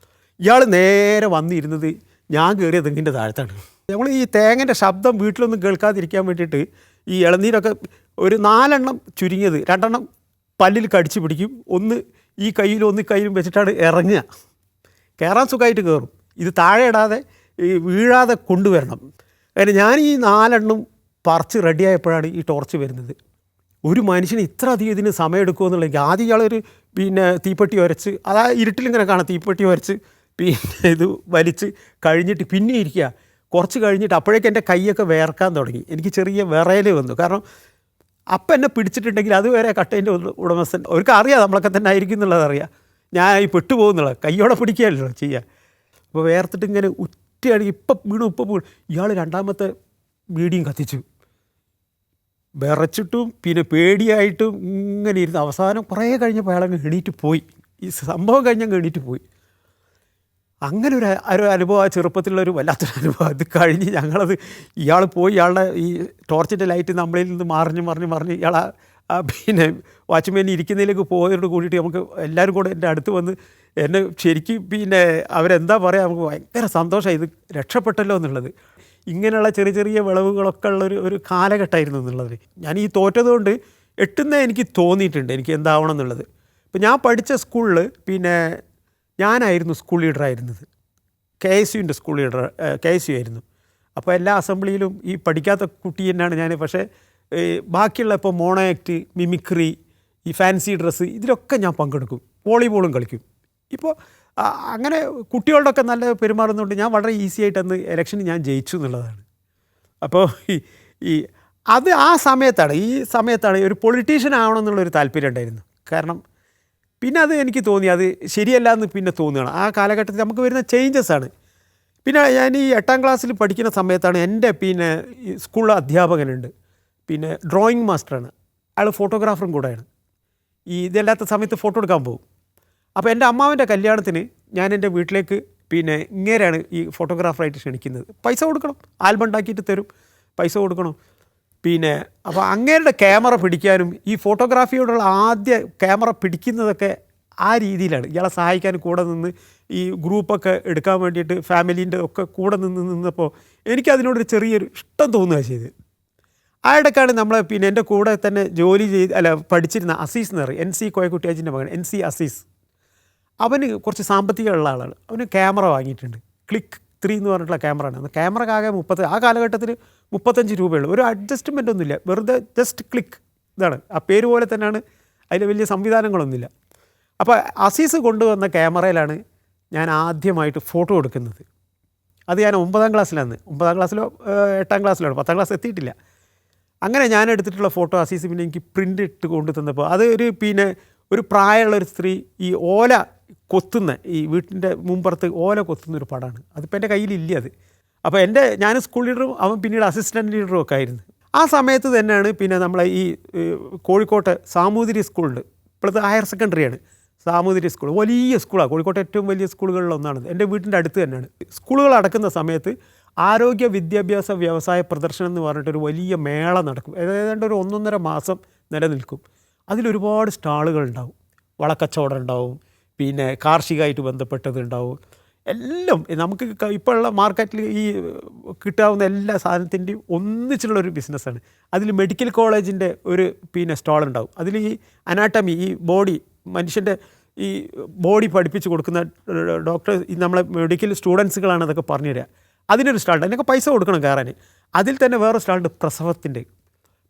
ഇയാൾ നേരെ വന്നിരുന്നത് ഞാൻ കയറിയ തെങ്ങിൻ്റെ താഴത്താണ്. നമ്മൾ ഈ തേങ്ങൻ്റെ ശബ്ദം വീട്ടിലൊന്നും കേൾക്കാതിരിക്കാൻ വേണ്ടിയിട്ട് ഈ ഇളനീരൊക്കെ ഒരു 4 എണ്ണം ചുരുങ്ങിയത് 2 എണ്ണം പല്ലിൽ കടിച്ച് പിടിക്കും, ഒന്ന് ഈ കയ്യിലും ഒന്ന് കയ്യിലും വെച്ചിട്ടാണ് ഇറങ്ങുക. കയറാൻ സുഖമായിട്ട് കയറും, ഇത് താഴെ ഇടാതെ ഈ വീഴാതെ കൊണ്ടുവരണം. കാരണം ഞാൻ ഈ 4 എണ്ണം പറിച്ച് റെഡിയായപ്പോഴാണ് ഈ ടോർച്ച് വരുന്നത്. ഒരു മനുഷ്യന് ഇത്ര അധികം ഇതിന് സമയം എടുക്കുമെന്നുള്ളത് ആദ്യം ഇയാളൊരു തീപ്പെട്ടി ഉരച്ച്, അതാ ഇരുട്ടിലിങ്ങനെ കാണാം, തീപ്പെട്ടി ഉരച്ച് ഇത് വലിച്ച് കഴിഞ്ഞിട്ട് പിന്നെ ഇരിക്കുക. കുറച്ച് കഴിഞ്ഞിട്ട് അപ്പോഴേക്കും എൻ്റെ കൈയൊക്കെ വേർക്കാൻ തുടങ്ങി, എനിക്ക് ചെറിയ വിറയൽ വന്നു. കാരണം അപ്പം എന്നെ പിടിച്ചിട്ടുണ്ടെങ്കിൽ അതുവരെ കട്ടേൻ്റെ ഉടമസ്ഥൻ അവർക്ക് അറിയാം നമ്മളൊക്കെ തന്നെ ആയിരിക്കും എന്നുള്ളത് അറിയാം, ഞാൻ ഈ പെട്ടുപോകുന്നുള്ളത്, കൈയോടെ പിടിക്കുകയല്ലോ ചെയ്യുക. അപ്പോൾ വേർത്തിട്ട് ഇങ്ങനെ ഉറ്റയാണെങ്കിൽ ഇപ്പം വീണു. ഇയാൾ 2ാമത്തെ ബീഡിയും കത്തിച്ചു. വിറച്ചിട്ടും പിന്നെ പേടിയായിട്ടും ഇങ്ങനെ ഇരുന്ന് അവസാനം കുറേ കഴിഞ്ഞപ്പോൾ അയാളങ്ങ് എണീറ്റ് പോയി. ഈ സംഭവം കഴിഞ്ഞങ്ങ് എണീറ്റ് പോയി. അങ്ങനെ ഒരു അനുഭവം, ആ ചെറുപ്പത്തിലുള്ളൊരു വല്ലാത്തൊരു അനുഭവം. അത് കഴിഞ്ഞ് ഇയാൾ പോയി, ഇയാളുടെ ഈ ടോർച്ചിൻ്റെ ലൈറ്റ് നമ്മളിൽ നിന്ന് മറിഞ്ഞ് ഇയാൾ പിന്നെ വാച്ച്മാൻ ഇരിക്കുന്നതിലേക്ക് പോയതോട് കൂടിയിട്ട് നമുക്ക് എല്ലാവരും കൂടെ എൻ്റെ അടുത്ത് വന്ന് എന്നെ ശരിക്കും പിന്നെ അവരെന്താ പറയുക, നമുക്ക് ഭയങ്കര സന്തോഷമായി ഇത് രക്ഷപ്പെട്ടല്ലോ എന്നുള്ളത്. ഇങ്ങനെയുള്ള ചെറിയ ചെറിയ വിളവുകളൊക്കെ ഉള്ളൊരു കാലഘട്ടമായിരുന്നു എന്നുള്ളത്. ഞാൻ ഈ തോറ്റതുകൊണ്ട് എട്ടുന്നേ എനിക്ക് തോന്നിയിട്ടുണ്ട് എനിക്ക് എന്താവണം എന്നുള്ളത്. ഇപ്പം ഞാൻ പഠിച്ച സ്കൂളിൽ പിന്നെ ഞാനായിരുന്നു സ്കൂൾ ലീഡറായിരുന്നത്. KSUവിൻ്റെ സ്കൂൾ ലീഡർ KSU ആയിരുന്നു. അപ്പോൾ എല്ലാ അസംബ്ലിയിലും ഈ പഠിക്കാത്ത കുട്ടി തന്നെയാണ് ഞാൻ. പക്ഷേ ബാക്കിയുള്ള ഇപ്പോൾ മോണോ ആക്ട്, മിമിക്രി, ഈ ഫാൻസി ഡ്രസ്സ്, ഇതിലൊക്കെ ഞാൻ പങ്കെടുക്കും. വോളിബോളും കളിക്കും. ഇപ്പോൾ അങ്ങനെ കുട്ടികളുടെ ഒക്കെ നല്ല പെരുമാറുന്നതുകൊണ്ട് ഞാൻ വളരെ ഈസി ആയിട്ട് അന്ന് ഇലക്ഷന് ഞാൻ ജയിച്ചു എന്നുള്ളതാണ്. അപ്പോൾ അത് ആ സമയത്താണ് ഒരു പൊളിറ്റീഷ്യൻ ആവണം എന്നുള്ളൊരു താല്പര്യം ഉണ്ടായിരുന്നു. കാരണം പിന്നെ അത് എനിക്ക് തോന്നി അത് ശരിയല്ല എന്ന് പിന്നെ തോന്നുകയാണ്. ആ കാലഘട്ടത്തിൽ നമുക്ക് വരുന്ന ചേഞ്ചസാണ്. പിന്നെ ഞാൻ ഈ 8ാം ക്ലാസ്സിൽ പഠിക്കുന്ന സമയത്താണ് എൻ്റെ പിന്നെ സ്കൂളിൽ അധ്യാപകനുണ്ട്, പിന്നെ ഡ്രോയിങ് മാസ്റ്ററാണ്, അയാൾ ഫോട്ടോഗ്രാഫറും കൂടെയാണ്. ഇതല്ലാത്ത സമയത്ത് ഫോട്ടോ എടുക്കാൻ പോകും. അപ്പോൾ എൻ്റെ അമ്മാവൻ്റെ കല്യാണത്തിന് ഞാൻ എൻ്റെ വീട്ടിലേക്ക് പിന്നെ ഇങ്ങനെയാണ് ഈ ഫോട്ടോഗ്രാഫറായിട്ട് ക്ഷണിക്കുന്നത്. പൈസ കൊടുക്കണം, ആൽബം ഉണ്ടാക്കിയിട്ട് തരും, പൈസ കൊടുക്കണം. പിന്നെ അപ്പോൾ അങ്ങേരുടെ ക്യാമറ പിടിക്കാനും ഈ ഫോട്ടോഗ്രാഫിയോടുള്ള ആദ്യ ക്യാമറ പിടിക്കുന്നതൊക്കെ ആ രീതിയിലാണ്. ഇയാളെ സഹായിക്കാൻ കൂടെ നിന്ന് ഈ ഗ്രൂപ്പൊക്കെ എടുക്കാൻ വേണ്ടിയിട്ട് ഫാമിലീൻ്റെ ഒക്കെ കൂടെ നിന്നപ്പോൾ എനിക്കതിനോടൊരു ചെറിയൊരു ഇഷ്ടം തോന്നുക ചെയ്ത്. ആയിടക്കാണ് നമ്മളെ പിന്നെ എൻ്റെ കൂടെ തന്നെ ജോലി പഠിച്ചിരുന്ന അസീസ് എന്ന് പറയും, NC കോയക്കുട്ടിയാജിൻ്റെ മകൻ NC അസീസ്. അവന് കുറച്ച് സാമ്പത്തികമുള്ള ആളാണ്. അവന് ക്യാമറ വാങ്ങിയിട്ടുണ്ട്, ക്ലിക്ക് 3 എന്ന് പറഞ്ഞിട്ടുള്ള ക്യാമറയാണ്. അന്ന് ക്യാമറക്കാകെ ആ കാലഘട്ടത്തിൽ 35 രൂപയുള്ളൂ. ഒരു അഡ്ജസ്റ്റ്മെൻ്റ് ഒന്നുമില്ല, വെറുതെ ജസ്റ്റ് ക്ലിക്ക്, ഇതാണ് ആ പേര് പോലെ തന്നെയാണ്, അതിൽ വലിയ സംവിധാനങ്ങളൊന്നുമില്ല. അപ്പോൾ അസീസ് കൊണ്ടുവന്ന ക്യാമറയിലാണ് ഞാൻ ആദ്യമായിട്ട് ഫോട്ടോ എടുക്കുന്നത്. അത് ഞാൻ 9ാം ക്ലാസ്സിലാണ്, 9ാം ക്ലാസ്സിലോ 8ാം ക്ലാസ്സിലോ, 10ാം ക്ലാസ് എത്തിയിട്ടില്ല. അങ്ങനെ ഞാൻ എടുത്തിട്ടുള്ള ഫോട്ടോ അസീസ് പിന്നെ എനിക്ക് പ്രിൻ്റ് ഇട്ട് കൊണ്ടു തന്നപ്പോൾ അത് പിന്നെ ഒരു പ്രായമുള്ളൊരു സ്ത്രീ ഈ ഓല കൊത്തുന്ന, ഈ വീട്ടിൻ്റെ മുമ്പുറത്ത് ഓല കൊത്തുന്നൊരു പടമാണ്. അതിപ്പോൾ എൻ്റെ കയ്യിലില്ല അത്. അപ്പോൾ ഞാൻ സ്കൂൾ ലീഡറും അവൻ പിന്നീട് അസിസ്റ്റൻറ്റ് ലീഡറും ഒക്കെ ആയിരുന്നു. ആ സമയത്ത് തന്നെയാണ് പിന്നെ നമ്മളെ ഈ കോഴിക്കോട്ടെ സാമൂതിരി സ്കൂളുണ്ട്, ഇപ്പോഴത്തെ ഹയർ സെക്കൻഡറിയാണ് സാമൂതിരി സ്കൂൾ. വലിയ സ്കൂളാണ്, കോഴിക്കോട്ടെ ഏറ്റവും വലിയ സ്കൂളുകളിലൊന്നാണ്. എൻ്റെ വീട്ടിൻ്റെ അടുത്ത് തന്നെയാണ്. സ്കൂളുകൾ അടക്കുന്ന സമയത്ത് ആരോഗ്യ വിദ്യാഭ്യാസ വ്യവസായ പ്രദർശനം എന്ന് പറഞ്ഞിട്ടൊരു വലിയ മേള നടക്കും. ഏതാണ്ട് ഒരു 1.5 മാസം നിലനിൽക്കും. അതിലൊരുപാട് സ്റ്റാളുകൾ ഉണ്ടാവും, വളക്കച്ചവടം ഉണ്ടാവും, പിന്നെ കാർഷികമായിട്ട് ബന്ധപ്പെട്ടത് ഉണ്ടാവും. എല്ലാം നമുക്ക് ഇപ്പോഴുള്ള മാർക്കറ്റിൽ ഈ കിട്ടാവുന്ന എല്ലാ സാധനത്തിൻ്റെയും ഒന്നിച്ചുള്ളൊരു ബിസിനസ്സാണ്. അതിൽ മെഡിക്കൽ കോളേജിൻ്റെ ഒരു പിന്നെ സ്റ്റാൾ ഉണ്ടാവും. അതിൽ ഈ അനാട്ടമി, ഈ ബോഡി, മനുഷ്യൻ്റെ ഈ ബോഡി പഠിപ്പിച്ച് കൊടുക്കുന്ന ഡോക്ടർ, നമ്മളെ മെഡിക്കൽ സ്റ്റുഡൻസുകളാണ് അതൊക്കെ പറഞ്ഞു തരിക. അതിനൊരു സ്റ്റാളുണ്ട്, അതിനൊക്കെ പൈസ കൊടുക്കണം കയറാൻ. അതിൽ തന്നെ വേറെ സ്റ്റാളുണ്ട്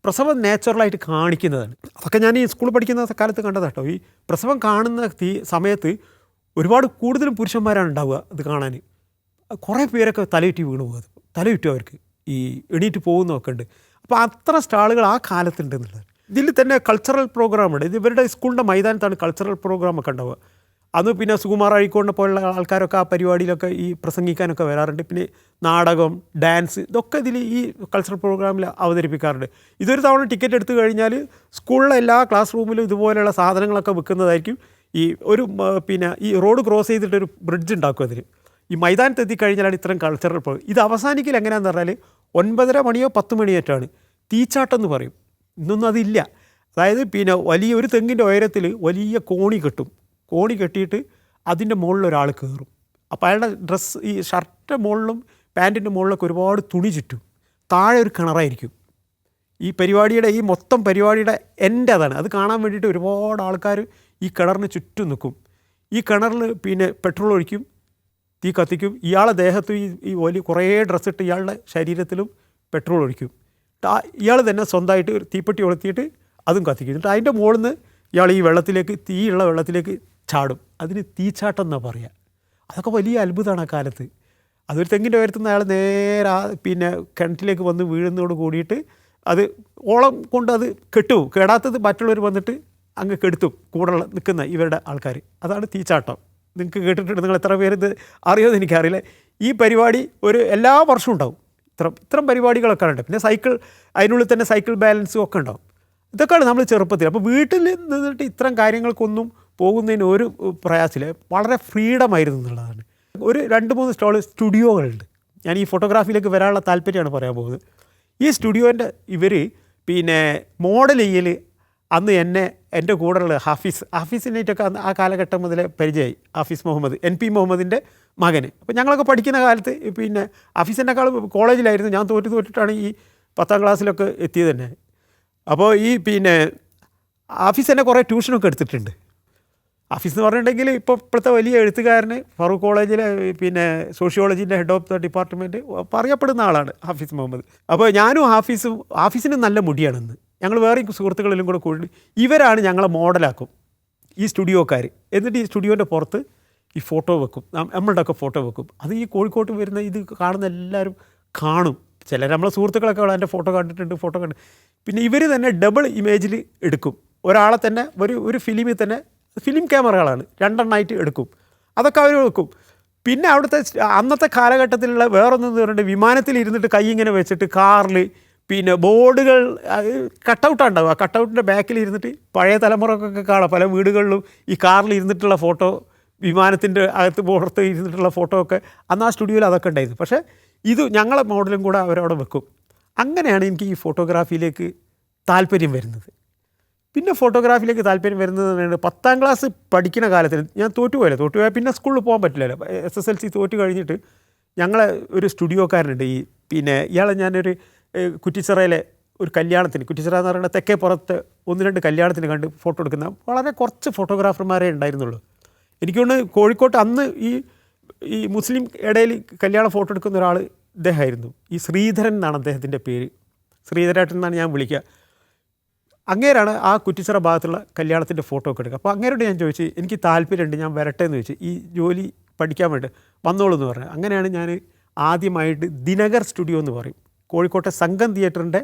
പ്രസവം നാച്ചുറലായിട്ട് കാണിക്കുന്നതാണ്. അതൊക്കെ ഞാൻ ഈ സ്കൂളിൽ പഠിക്കുന്ന കാലത്ത് കണ്ടതാട്ടോ. ഈ പ്രസവം കാണുന്ന സമയത്ത് ഒരുപാട് കൂടുതലും പുരുഷന്മാരാണ് ഉണ്ടാവുക. അത് കാണാൻ കുറേ പേരൊക്കെ തലയുറ്റി വീണ് പോകുന്നത്, തലയുറ്റും അവർക്ക് ഈ എണീറ്റ് പോകുന്നതൊക്കെ ഉണ്ട്. അപ്പോൾ അത്ര സ്റ്റാളുകൾ ആ കാലത്തുണ്ട് എന്നുള്ളത്. ഇതിൽ തന്നെ കൾച്ചറൽ പ്രോഗ്രാമുണ്ട്. ഇത് ഇവരുടെ സ്കൂളിൻ്റെ മൈതാനത്താണ് കൾച്ചറൽ പ്രോഗ്രാമൊക്കെ ഉണ്ടാവുക. അന്ന് പിന്നെ സുകുമാർ അഴീക്കോടിനെ പോലുള്ള ആൾക്കാരൊക്കെ ആ പരിപാടിയിലൊക്കെ ഈ പ്രസംഗിക്കാനൊക്കെ വരാറുണ്ട്. പിന്നെ നാടകം, ഡാൻസ്, ഇതൊക്കെ ഇതിൽ ഈ കൾച്ചറൽ പ്രോഗ്രാമിൽ അവതരിപ്പിക്കാറുണ്ട്. ഇതൊരു തവണ ടിക്കറ്റ് എടുത്തു കഴിഞ്ഞാൽ സ്കൂളിലെ എല്ലാ ക്ലാസ് റൂമിലും ഇതുപോലെയുള്ള സാധനങ്ങളൊക്കെ വിൽക്കുന്നതായിരിക്കും. ഈ ഒരു പിന്നെ ഈ റോഡ് ക്രോസ് ചെയ്തിട്ടൊരു ബ്രിഡ്ജ് ഉണ്ടാക്കും. അതിൽ ഈ മൈതാനത്ത് എത്തിക്കഴിഞ്ഞാലാണ് ഇത്തരം കൾച്ചറൽ പ്രോഗ്രാം. ഇത് അവസാനിക്കൽ എങ്ങനെയാണെന്ന് പറഞ്ഞാൽ 9:30 മണിയോ 10 മണിയേറ്റാണ് തീച്ചാട്ടം എന്ന് പറയും. ഇന്നൊന്നും അതില്ല. അതായത് പിന്നെ വലിയൊരു തെങ്ങിൻ്റെ ഉയരത്തിൽ വലിയ കോണി കെട്ടും. കോണി കെട്ടിയിട്ട് അതിൻ്റെ മുകളിൽ ഒരാൾ കയറും. അപ്പോൾ അയാളുടെ ഡ്രസ്സ്, ഈ ഷർട്ട് മുകളിലും പാൻറ്റിൻ്റെ മുകളിലൊക്കെ ഒരുപാട് തുണി ചുറ്റും. താഴെ ഒരു കിണറായിരിക്കും. ഈ പരിപാടിയുടെ ഈ മൊത്തം പരിപാടിയുടെ എൻ്റെ അതാണ്. അത് കാണാൻ വേണ്ടിയിട്ട് ഒരുപാട് ആൾക്കാർ ഈ കിണറിന് ചുറ്റും നിൽക്കും. ഈ കിണറിൽ പിന്നെ പെട്രോൾ ഒഴിക്കും, തീ കത്തിക്കും. ഇയാളെ ദേഹത്തും ഈ വലിയ കുറേ ഡ്രസ്സിട്ട് ഇയാളുടെ ശരീരത്തിലും പെട്രോൾ ഒഴിക്കും. ഇയാൾ തന്നെ സ്വന്തമായിട്ട് ഒരു തീപ്പെട്ടി കൊളുത്തിയിട്ട് അതും കത്തിക്കും. എന്നിട്ട് അതിൻ്റെ മുകളിൽ നിന്ന് ഇയാൾ ഈ വെള്ളത്തിലേക്ക്, തീയുള്ള വെള്ളത്തിലേക്ക് ചാടും. അതിന് തീച്ചാട്ടം എന്നാണ് പറയുക. അതൊക്കെ വലിയ അത്ഭുതമാണ് ആ കാലത്ത്. അതൊരു തെങ്ങിൻ്റെ ഉയരത്തുനിന്ന് അയാൾ നേരെ പിന്നെ കിണറ്റിലേക്ക് വന്ന് വീഴുന്നതോട് കൂടിയിട്ട് അത് ഓളം കൊണ്ട് അത് കെട്ടുപോകും. കേടാത്തത് മറ്റുള്ളവർ വന്നിട്ട് അങ്ങ് കെടുത്തും കൂടെ നിൽക്കുന്ന ഇവരുടെ ആൾക്കാർ. അതാണ് തീച്ചാട്ടം. നിങ്ങൾക്ക് കേട്ടിട്ടുണ്ട്. നിങ്ങൾ എത്ര പേര് ഇത് അറിയുമെന്ന് എനിക്കറിയില്ല. ഈ പരിപാടി എല്ലാ വർഷവും ഉണ്ടാവും. ഇത്തരം പരിപാടികളൊക്കെ ഉണ്ട്. പിന്നെ സൈക്കിൾ, അതിനുള്ളിൽ തന്നെ സൈക്കിൾ ബാലൻസും ഒക്കെ ഉണ്ടാവും. ഇതൊക്കെയാണ് നമ്മൾ ചെറുപ്പത്തിൽ. അപ്പോൾ വീട്ടിൽ നിന്നിട്ട് ഇത്തരം കാര്യങ്ങൾക്കൊന്നും പോകുന്നതിന് ഒരു പ്രയാസമില്ല. വളരെ ഫ്രീഡമായിരുന്നു എന്നുള്ളതാണ്. ഒരു 2-3 സ്റ്റുഡിയോകളുണ്ട്. ഞാൻ ഈ ഫോട്ടോഗ്രാഫിയിലേക്ക് വരാനുള്ള താല്പര്യമാണ് പറയാൻ പോകുന്നത്. ഈ സ്റ്റുഡിയോൻ്റെ ഇവർ പിന്നെ മോഡൽ ചെയ്യൽ അന്ന് എൻ്റെ കൂടെയുള്ള ഹാഫീസിനായിട്ടൊക്കെ അന്ന് ആ കാലഘട്ടം മുതലേ പരിചയമായി. ഹാഫീസ് മുഹമ്മദ്, NP മുഹമ്മദിൻ്റെ മകന്. അപ്പോൾ ഞങ്ങളൊക്കെ പഠിക്കുന്ന കാലത്ത് പിന്നെ ഹാഫീസിനേക്കാൾ കോളേജിലായിരുന്നു. ഞാൻ തോറ്റിട്ടാണ് ഈ 10ാം ക്ലാസ്സിലൊക്കെ എത്തിയത് തന്നെ. അപ്പോൾ ഈ പിന്നെ ഹാഫീസ് എന്നെ കുറേ ട്യൂഷനൊക്കെ എടുത്തിട്ടുണ്ട്. ഹാഫീസ് എന്ന് പറഞ്ഞിട്ടുണ്ടെങ്കിൽ ഇപ്പോഴത്തെ വലിയ എഴുത്തുകാരന് ഫറൂഖ് കോളേജിലെ പിന്നെ സോഷ്യോളജീൻ്റെ ഹെഡ് ഓഫ് ദ ഡിപ്പാർട്ട്മെൻറ്റ് പറയപ്പെടുന്ന ആളാണ് ഹാഫീസ് മുഹമ്മദ്. അപ്പോൾ ഞാനും ഹാഫീസിന് നല്ല മുടിയാണെന്ന് ഞങ്ങൾ വേറെ സുഹൃത്തുക്കളിലും കൂടെ കൂടി ഇവരാണ് ഞങ്ങളെ മോഡലാക്കും, ഈ സ്റ്റുഡിയോക്കാർ. എന്നിട്ട് ഈ സ്റ്റുഡിയോൻ്റെ പുറത്ത് ഈ ഫോട്ടോ വെക്കും, നമ്മളുടെയൊക്കെ ഫോട്ടോ വെക്കും. അത് ഈ കോഴിക്കോട്ട് വരുന്ന ഇത് കാണുന്ന എല്ലാവരും കാണും. ചിലർ നമ്മളെ സുഹൃത്തുക്കളൊക്കെ എൻ്റെ ഫോട്ടോ കണ്ടിട്ടുണ്ട്. പിന്നെ ഇവർ തന്നെ ഡബിൾ ഇമേജിൽ എടുക്കും. ഒരാളെ തന്നെ ഒരു ഫിലിമിൽ തന്നെ, ഫിലിം ക്യാമറകളാണ് 2 എടുക്കും. അതൊക്കെ അവർ വെക്കും. പിന്നെ അവിടുത്തെ അന്നത്തെ കാലഘട്ടത്തിലുള്ള വേറൊന്നെന്ന് പറഞ്ഞിട്ട് വിമാനത്തിൽ ഇരുന്നിട്ട് കൈ ഇങ്ങനെ വെച്ചിട്ട് കാറിൽ പിന്നെ ബോർഡുകൾ കട്ടൗട്ടാണ് ഉണ്ടാവുക. ആ കട്ടൗട്ടിൻ്റെ ബാക്കിൽ ഇരുന്നിട്ട് പഴയ തലമുറക്കൊക്കെ കാണാം പല വീടുകളിലും ഈ കാറിൽ ഇരുന്നിട്ടുള്ള ഫോട്ടോ, വിമാനത്തിൻ്റെ അകത്ത് പുറത്ത് ഇരുന്നിട്ടുള്ള ഫോട്ടോ ഒക്കെ അന്ന് ആ സ്റ്റുഡിയോയിൽ അതൊക്കെ ഉണ്ടായിരുന്നു. പക്ഷേ ഇത് ഞങ്ങളെ മോഡലും കൂടെ അവരവിടെ വെക്കും. അങ്ങനെയാണ് എനിക്ക് ഈ ഫോട്ടോഗ്രാഫിയിലേക്ക് താല്പര്യം വരുന്നത്. പിന്നെ ഫോട്ടോഗ്രാഫിയിലേക്ക് താല്പര്യം വരുന്നത് 10ാം ക്ലാസ് പഠിക്കുന്ന കാലത്തിന് ഞാൻ തോറ്റുപോയാൽ പിന്നെ സ്കൂളിൽ പോകാൻ പറ്റില്ലല്ലോ. SSLC തോറ്റു കഴിഞ്ഞിട്ട് ഞങ്ങളെ ഒരു സ്റ്റുഡിയോക്കാരനുണ്ട്. ഈ പിന്നെ ഇയാളെ ഞാനൊരു കുറ്റിച്ചിറയിലെ ഒരു കല്യാണത്തിന്, കുറ്റിച്ചിറ എന്ന് പറയുന്നത് തെക്കേ പുറത്ത് 1-2 കല്യാണത്തിന് കണ്ട് ഫോട്ടോ എടുക്കുന്ന വളരെ കുറച്ച് ഫോട്ടോഗ്രാഫർമാരേ ഉണ്ടായിരുന്നുള്ളൂ. എനിക്കൊണ്ട് കോഴിക്കോട്ട് അന്ന് ഈ മുസ്ലിം ഇടയിൽ കല്യാണ ഫോട്ടോ എടുക്കുന്ന ഒരാൾ ഇദ്ദേഹമായിരുന്നു. ഈ ശ്രീധരൻ എന്നാണ് അദ്ദേഹത്തിൻ്റെ പേര്. ശ്രീധരേട്ടൻ എന്നാണ് ഞാൻ വിളിക്കുക. അങ്ങേരാണ് ആ കുറ്റിച്ചിറ ഭാഗത്തുള്ള കല്യാണത്തിൻ്റെ ഫോട്ടോ ഒക്കെ എടുക്കുക. അപ്പോൾ അങ്ങേരോട് ഞാൻ ചോദിച്ചു, എനിക്ക് താല്പര്യമുണ്ട്, ഞാൻ വരട്ടെ എന്ന് ചോദിച്ചു, ഈ ജോലി പഠിക്കാൻ വേണ്ടി വന്നോളൂ എന്ന് പറഞ്ഞു. അങ്ങനെയാണ് ഞാൻ ആദ്യമായിട്ട് ദിനകർ സ്റ്റുഡിയോ എന്ന് പറയും, കോഴിക്കോട്ടെ സംഘം തിയേറ്ററിൻ്റെ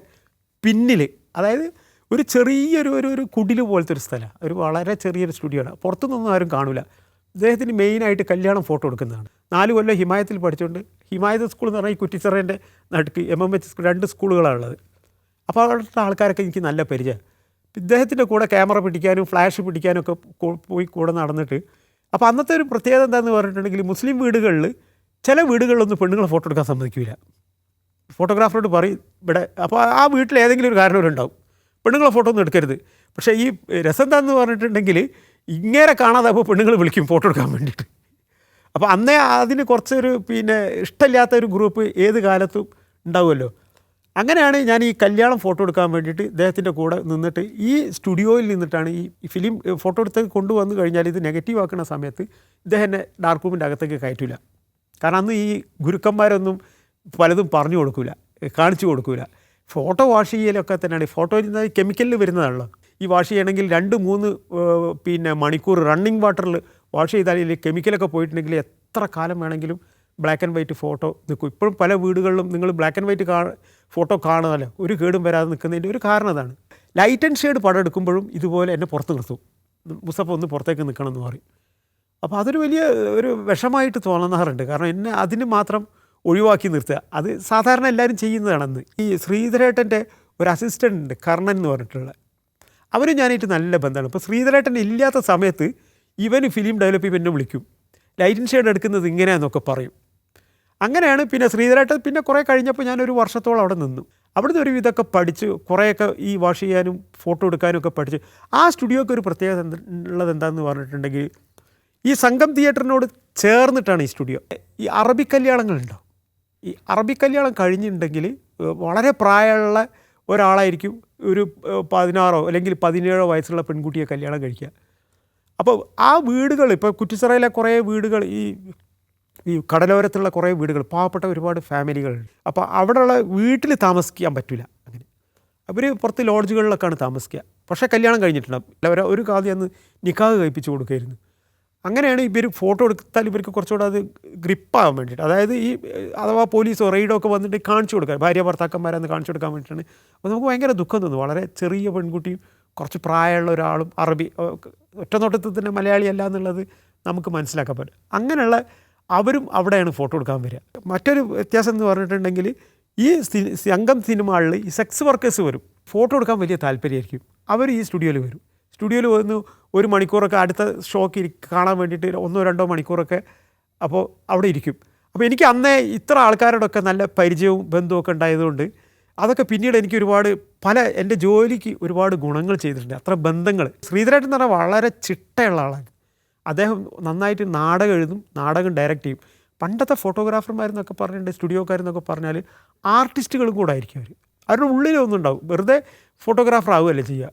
പിന്നിൽ, അതായത് ഒരു ചെറിയൊരു കുടിൽ പോലത്തെ ഒരു സ്ഥലമാണ്. ഒരു വളരെ ചെറിയൊരു സ്റ്റുഡിയോ ആണ്. പുറത്തുനിന്നൊന്നും ആരും കാണില്ല. അദ്ദേഹത്തിന് മെയിനായിട്ട് കല്യാണം ഫോട്ടോ എടുക്കുന്നതാണ്. 4 കൊല്ലം ഹിമായത്തിൽ പഠിച്ചുകൊണ്ട്, ഹിമായത്ത് സ്കൂൾ എന്ന് പറഞ്ഞാൽ ഈ കുറ്റിച്ചിറേൻ്റെ നടുക്ക് MMH സ്കൂൾ 2 സ്കൂളുകളാണുള്ളത്. അപ്പോൾ അവിടുത്തെ ആൾക്കാരൊക്കെ എനിക്ക് നല്ല പരിചയം. ഇദ്ദേഹത്തിൻ്റെ കൂടെ ക്യാമറ പിടിക്കാനും ഫ്ലാഷ് പിടിക്കാനും ഒക്കെ പോയി കൂടെ നടന്നിട്ട്, അപ്പോൾ അന്നത്തെ ഒരു പ്രത്യേകത എന്താണെന്ന് പറഞ്ഞിട്ടുണ്ടെങ്കിൽ മുസ്ലിം വീടുകളിൽ ചില വീടുകളിലൊന്നും പെണ്ണുങ്ങളെ ഫോട്ടോ എടുക്കാൻ സമ്മതിക്കില്ല. ഫോട്ടോഗ്രാഫറോട് പറയും ഇവിടെ, അപ്പോൾ ആ വീട്ടിൽ ഏതെങ്കിലും ഒരു കാരണവരുണ്ടാവും, പെണ്ണുങ്ങളെ ഫോട്ടോ ഒന്നും എടുക്കരുത്. പക്ഷേ ഈ രസം എന്താണെന്ന് പറഞ്ഞിട്ടുണ്ടെങ്കിൽ ഇങ്ങനെ കാണാതെ അപ്പോൾ പെണ്ണുങ്ങൾ വിളിക്കും ഫോട്ടോ എടുക്കാൻ വേണ്ടിയിട്ട്. അപ്പോൾ അന്നേ അതിന് കുറച്ചൊരു പിന്നെ ഇഷ്ടമില്ലാത്തൊരു ഗ്രൂപ്പ് ഏത് കാലത്തും ഉണ്ടാവുമല്ലോ. അങ്ങനെയാണ് ഞാൻ ഈ കല്യാണം ഫോട്ടോ എടുക്കാൻ വേണ്ടിയിട്ട് ഇദ്ദേഹത്തിൻ്റെ കൂടെ നിന്നിട്ട്, ഈ സ്റ്റുഡിയോയിൽ നിന്നിട്ടാണ് ഈ ഫിലിം ഫോട്ടോ എടുത്ത് കൊണ്ടുവന്നു കഴിഞ്ഞാൽ ഇത് നെഗറ്റീവ് ആക്കുന്ന സമയത്ത് ഇദ്ദേഹം എന്നെ ഡാർക്ക് റൂമിൻ്റെ അകത്തേക്ക് കയറ്റില്ല. കാരണം അന്ന് ഈ ഗുരുക്കന്മാരൊന്നും പലതും പറഞ്ഞു കൊടുക്കില്ല, കാണിച്ചു കൊടുക്കില്ല. ഫോട്ടോ വാഷ് ചെയ്യലൊക്കെ തന്നെയാണ്. ഫോട്ടോ കെമിക്കലിൽ വരുന്നതാണല്ലോ. ഈ വാഷ് ചെയ്യണമെങ്കിൽ 2-3 പിന്നെ മണിക്കൂർ റണ്ണിങ് വാട്ടറിൽ വാഷ് ചെയ്താൽ ഈ കെമിക്കലൊക്കെ പോയിട്ടുണ്ടെങ്കിൽ എത്ര കാലം വേണമെങ്കിലും ബ്ലാക്ക് ആൻഡ് വൈറ്റ് ഫോട്ടോ നിൽക്കും. ഇപ്പോഴും പല വീടുകളിലും നിങ്ങൾ ബ്ലാക്ക് ആൻഡ് വൈറ്റ് ഫോട്ടോ കാണുമല്ലോ, ഒരു കേടും വരാതെ നിൽക്കുന്നതിൻ്റെ ഒരു കാരണം അതാണ്. ലൈറ്റ് ആൻഡ് ഷെയ്ഡ് പടം എടുക്കുമ്പോഴും ഇതുപോലെ എന്നെ പുറത്ത് നിർത്തും. മുസഫ ഒന്ന് പുറത്തേക്ക് നിൽക്കണം എന്ന് പറയും. അപ്പോൾ അതൊരു വലിയ ഒരു വിഷമായിട്ട് തോന്നാറുണ്ട്. കാരണം എന്നെ അതിന് മാത്രം ഒഴിവാക്കി നിർത്തുക, അത് സാധാരണ എല്ലാവരും ചെയ്യുന്നതാണെന്ന്. ഈ ശ്രീധരേട്ടൻ്റെ ഒരു അസിസ്റ്റൻ്റ് ഉണ്ട്, കർണൻ എന്ന് പറഞ്ഞിട്ടുള്ള, അവരും ഞാനായിട്ട് നല്ല ബന്ധമാണ്. ഇപ്പോൾ ശ്രീധരേട്ടൻ ഇല്ലാത്ത സമയത്ത് ഇവന് ഫിലിം ഡെവലപ്മെൻറ്റിനെ വിളിക്കും, ലൈറ്റ് ആൻഡ് ഷെയ്ഡ് എടുക്കുന്നത് ഇങ്ങനെയാണെന്നൊക്കെ പറയും. അങ്ങനെയാണ് പിന്നെ ശ്രീധരേട്ടൻ പിന്നെ കുറേ കഴിഞ്ഞപ്പോൾ ഞാനൊരു വർഷത്തോളം അവിടെ നിന്നു. അവിടുന്ന് ഒരു ഇതൊക്കെ പഠിച്ച് കുറേയൊക്കെ ഈ വാഷ് ചെയ്യാനും ഫോട്ടോ എടുക്കാനും ഒക്കെ പഠിച്ച്. ആ സ്റ്റുഡിയോക്ക് ഒരു പ്രത്യേകത ഉള്ളത് എന്താണെന്ന് പറഞ്ഞിട്ടുണ്ടെങ്കിൽ, ഈ സംഘം തിയേറ്ററിനോട് ചേർന്നിട്ടാണ് ഈ സ്റ്റുഡിയോ. ഈ അറബി കല്യാണങ്ങളുണ്ടോ, ഈ അറബി കല്യാണം കഴിഞ്ഞിട്ടുണ്ടെങ്കിൽ വളരെ പ്രായമുള്ള ഒരാളായിരിക്കും ഒരു 16 അല്ലെങ്കിൽ 17 വയസ്സുള്ള പെൺകുട്ടിയെ കല്യാണം കഴിക്കുക. അപ്പോൾ ആ വീടുകൾ, ഇപ്പോൾ കുറ്റിച്ചിറയിലെ കുറേ വീടുകൾ, ഈ കടലോരത്തുള്ള കുറേ വീടുകൾ, പാവപ്പെട്ട ഒരുപാട് ഫാമിലികളുണ്ട്. അപ്പോൾ അവിടെയുള്ള വീട്ടിൽ താമസിക്കാൻ പറ്റില്ല. അങ്ങനെ അവർ പുറത്ത് ലോഡ്ജുകളിലൊക്കെയാണ് താമസിക്കുക. പക്ഷേ കല്യാണം കഴിഞ്ഞിട്ടുണ്ടാകും. ഒരു കാതി അന്ന് നിക്കാഹ് കഴിപ്പിച്ച് കൊടുക്കുമായിരുന്നു. അങ്ങനെയാണ് ഇവർ ഫോട്ടോ എടുത്താൽ ഇവർക്ക് കുറച്ചുകൂടെ അത് ഗ്രിപ്പാകാൻ വേണ്ടിയിട്ട്, അതായത് ഈ അഥവാ പോലീസോ റെയ്ഡോ ഒക്കെ വന്നിട്ട് കാണിച്ചു കൊടുക്കാൻ, ഭാര്യ ഭർത്താക്കന്മാരെന്ന് കാണിച്ചു കൊടുക്കാൻ വേണ്ടിയിട്ടാണ്. അപ്പോൾ നമുക്ക് ഭയങ്കര ദുഃഖം തോന്നും. വളരെ ചെറിയ പെൺകുട്ടിയും കുറച്ച് പ്രായമുള്ള ഒരാളും അറബി, ഒറ്റ നോട്ടത്തിൽ തന്നെ മലയാളി അല്ല എന്നുള്ളത് നമുക്ക് മനസ്സിലാക്കാൻ പറ്റും. അങ്ങനെയുള്ള അവരും അവിടെയാണ് ഫോട്ടോ എടുക്കാൻ വരിക. മറ്റൊരു വ്യത്യാസം എന്ന് പറഞ്ഞിട്ടുണ്ടെങ്കിൽ, ഈ സംഘം സിനിമകളിൽ ഈ സെക്സ് വർക്കേഴ്സ് വരും, ഫോട്ടോ എടുക്കാൻ വലിയ താല്പര്യമായിരിക്കും. അവർ ഈ സ്റ്റുഡിയോയിൽ വരും. സ്റ്റുഡിയോയിൽ വന്ന് 1 മണിക്കൂറൊക്കെ അടുത്ത ഷോക്ക് കാണാൻ വേണ്ടിയിട്ട് 1-2 മണിക്കൂറൊക്കെ അപ്പോൾ അവിടെ ഇരിക്കും. അപ്പോൾ എനിക്ക് അന്നേ ഇത്ര ആൾക്കാരോടൊക്കെ നല്ല പരിചയവും ബന്ധമൊക്കെ ഉണ്ടായതുകൊണ്ട് അതൊക്കെ പിന്നീട് എനിക്ക് ഒരുപാട് എൻ്റെ ജോലിക്ക് ഒരുപാട് ഗുണങ്ങൾ ചെയ്തിട്ടുണ്ട്, അത്ര ബന്ധങ്ങൾ. ശ്രീധരേട്ടൻ എന്ന് പറഞ്ഞാൽ വളരെ ചിട്ടയുള്ള ആളാണ്. അദ്ദേഹം നന്നായിട്ട് നാടകം എഴുതും, നാടകം ഡയറക്റ്റ് ചെയ്യും. പണ്ടത്തെ ഫോട്ടോഗ്രാഫർമാരെന്നൊക്കെ പറഞ്ഞിട്ടുണ്ട്, സ്റ്റുഡിയോക്കാരെന്നൊക്കെ പറഞ്ഞാൽ ആർട്ടിസ്റ്റുകളും കൂടെ ആയിരിക്കും അവർ. അവരുടെ ഉള്ളിലൊന്നും ഉണ്ടാവും, വെറുതെ ഫോട്ടോഗ്രാഫർ ആവുകയല്ലേ ചെയ്യുക.